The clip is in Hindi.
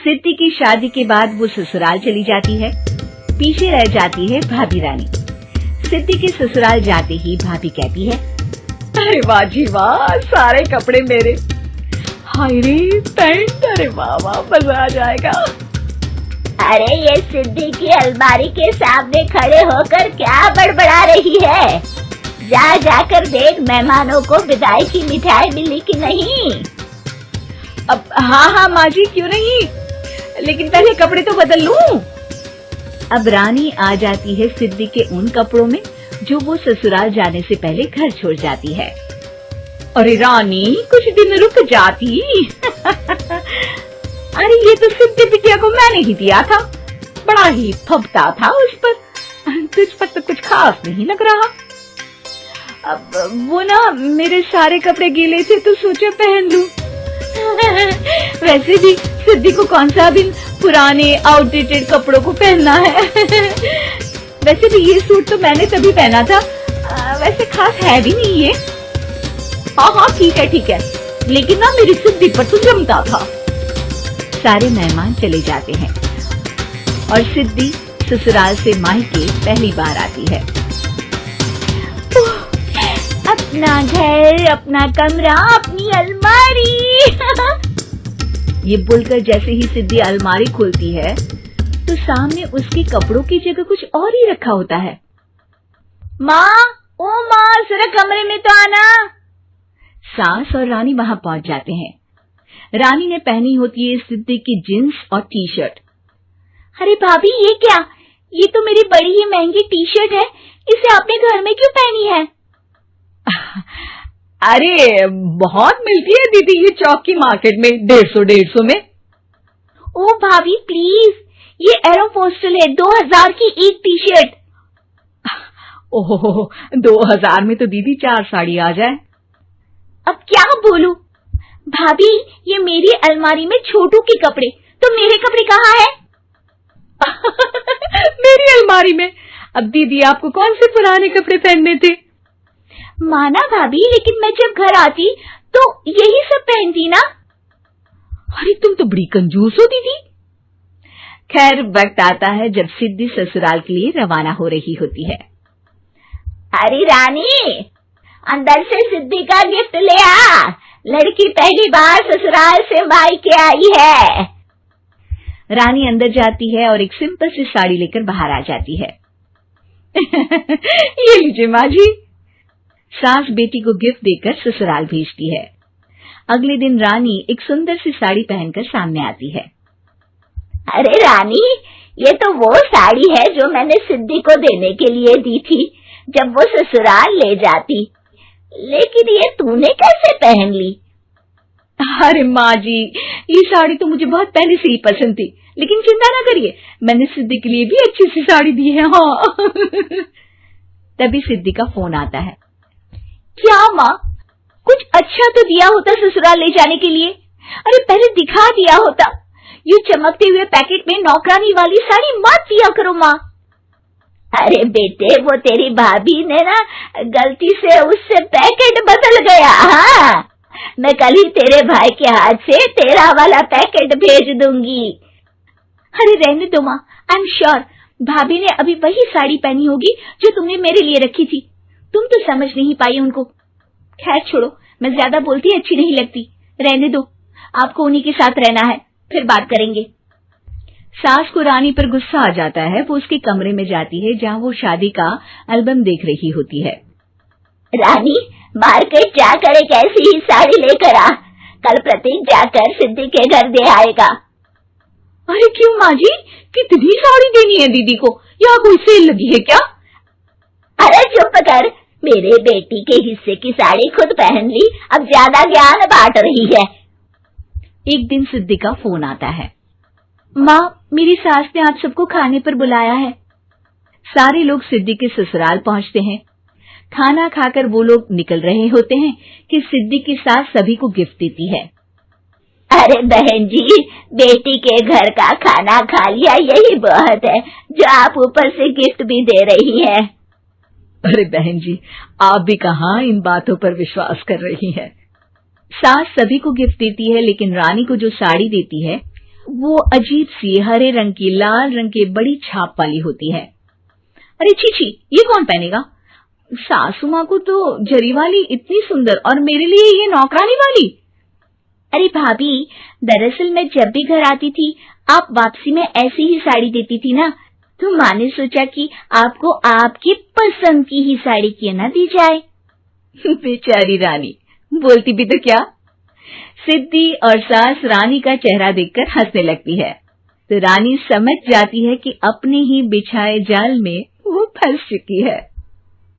सिद्धि की शादी के बाद वो ससुराल चली जाती है। पीछे रह जाती है भाभी रानी। सिद्धि के ससुराल जाते ही भाभी कहती है, अरे वाह जी वाह, सारे कपड़े मेरे। हाय रे पैंट, अरे वाह वाह, मजा आ जाएगा। अरे ये सिद्धि की अलमारी के सामने खड़े होकर क्या बड़बड़ा रही है? जाकर देख मेहमानों को विदाई की मिठाई मिली कि नहीं। अब हाँ माँ जी, क्यों नहीं, लेकिन पहले कपड़े तो बदल लूं। अब रानी आ जाती है सिद्धि के उन कपड़ों में जो वो ससुराल जाने से पहले घर छोड़ जाती है। अरे रानी, कुछ दिन रुक जाती। अरे ये तो सिद्धि बिटिया को मैंने ही दिया था, बड़ा ही फबता था उस पर, तुझ पर तो कुछ खास नहीं लग रहा। अब वो ना मेरे सारे कपड़े गीले थे तो सोचा पहन लूं। वैसे भी सिद्धि को कौन सा भी पुराने आउटडेटेड कपड़ों को पहनना है। वैसे भी ये सूट तो मैंने तभी पहना था, वैसे खास है भी नहीं ये। हाँ ठीक है, लेकिन ना मेरी सिद्धि पर तो जमता था। सारे मेहमान चले जाते हैं और सिद्धि ससुराल से मायके पहली बार आती है। अपना घर, अपना कमरा, अपनी अलमारी। ये बोलकर जैसे ही सिद्धि अलमारी खोलती है तो सामने उसके कपड़ों की जगह कुछ और ही रखा होता है। माँ, ओ माँ, जरा कमरे में तो आना। सास और रानी वहां पहुंच जाते हैं। रानी ने पहनी होती है सिद्धि की जींस और टी शर्ट। अरे भाभी, ये क्या? ये तो मेरी बड़ी ही महंगी टी शर्ट है, इसे आपने घर में क्यों पहनी है? अरे बहुत मिलती है दीदी ये चौक की मार्केट में, 150 में। ओ भाभी प्लीज, ये एरोपोस्टल है, 2000 की एक टी शर्ट। ओहो, 2000 में तो दीदी 4 साड़ी आ जाए। अब क्या बोलूं भाभी, ये मेरी अलमारी में छोटू के कपड़े, तो मेरे कपड़े कहाँ है? मेरी अलमारी में। अब दीदी आपको कौन से पुराने कपड़े पहनने थे? माना भाभी, लेकिन मैं जब घर आती तो यही सब पहनती ना। अरे तुम तो बड़ी कंजूस हो दीदी। खैर, वक्त आता है जब सिद्धि ससुराल के लिए रवाना हो रही होती है। अरे रानी, अंदर से सिद्धि का गिफ्ट ले आ, लड़की पहली बार ससुराल से मायके आई है। रानी अंदर जाती है और एक सिंपल सी साड़ी लेकर बाहर आ जाती है। ये लीजिए माँ जी। सास बेटी को गिफ्ट देकर ससुराल भेजती है। अगले दिन रानी एक सुंदर सी साड़ी पहनकर सामने आती है। अरे रानी, ये तो वो साड़ी है जो मैंने सिद्धि को देने के लिए दी थी जब वो ससुराल ले जाती, लेकिन ये तूने कैसे पहन ली? अरे माँ जी, ये साड़ी तो मुझे बहुत पहले से ही पसंद थी, लेकिन चिंता ना करिए, मैंने सिद्धि के लिए भी अच्छी सी साड़ी दी है। हाँ। तभी सिद्धि का फोन आता है। क्या माँ, कुछ अच्छा तो दिया होता ससुराल ले जाने के लिए। अरे पहले दिखा दिया होता। ये चमकते हुए पैकेट में नौकरानी वाली साड़ी मत दिया करो माँ। अरे बेटे, वो तेरी भाभी ने ना गलती से उससे पैकेट बदल गया। हाँ, मैं कल ही तेरे भाई के हाथ से तेरा वाला पैकेट भेज दूंगी। अरे रहने दो माँ, आई एम श्योर भाभी ने अभी वही साड़ी पहनी होगी जो तुमने मेरे लिए रखी थी। तुम तो समझ नहीं पाई उनको। खैर छोड़ो, मैं ज्यादा बोलती अच्छी नहीं लगती, रहने दो, आपको उन्हीं के साथ रहना है, फिर बात करेंगे। सास को रानी पर गुस्सा आ जाता है। वो उसके कमरे में जाती है जहाँ वो शादी का एल्बम देख रही होती है। रानी, मार्केट जाकर एक ऐसी ही साड़ी लेकर आ, कल प्रतीक जाकर सिद्धि के घर दे आएगा। अरे क्यों माँ जी, कितनी साड़ी देनी है दीदी को? यहाँ कोई सेल लगी है क्या? अरे चुप कर, मेरे बेटी के हिस्से की साड़ी खुद पहन ली, अब ज्यादा ज्ञान बांट रही है। एक दिन सिद्धि का फोन आता है। माँ, मेरी सास ने आप सबको खाने पर बुलाया है। सारे लोग सिद्धि के ससुराल पहुँचते हैं। खाना खाकर वो लोग निकल रहे होते हैं कि सिद्धि की सास सभी को गिफ्ट देती है। अरे बहन जी, बेटी के घर का खाना खा लिया, यही बहुत है जो आप ऊपर से गिफ्ट भी दे रही है। अरे बहन जी, आप भी कहाँ इन बातों पर विश्वास कर रही हैं। सास सभी को गिफ्ट देती है, लेकिन रानी को जो साड़ी देती है वो अजीब सी हरे रंग की लाल रंग के बड़ी छाप वाली होती है। अरे छी, ये कौन पहनेगा? सासू माँ को तो जरी वाली इतनी सुंदर, और मेरे लिए ये नौकरानी वाली। अरे भाभी, दरअसल मैं जब भी घर आती थी आप वापसी में ऐसी ही साड़ी देती थी ना, तो माँ ने सोचा कि आपको आपकी पसंद की ही साड़ी क्यों ना दी जाए। बेचारी रानी, बोलती भी तो क्या। सिद्धि और सास रानी का चेहरा देखकर हंसने लगती है, तो रानी समझ जाती है कि अपने ही बिछाए जाल में वो फंस चुकी है।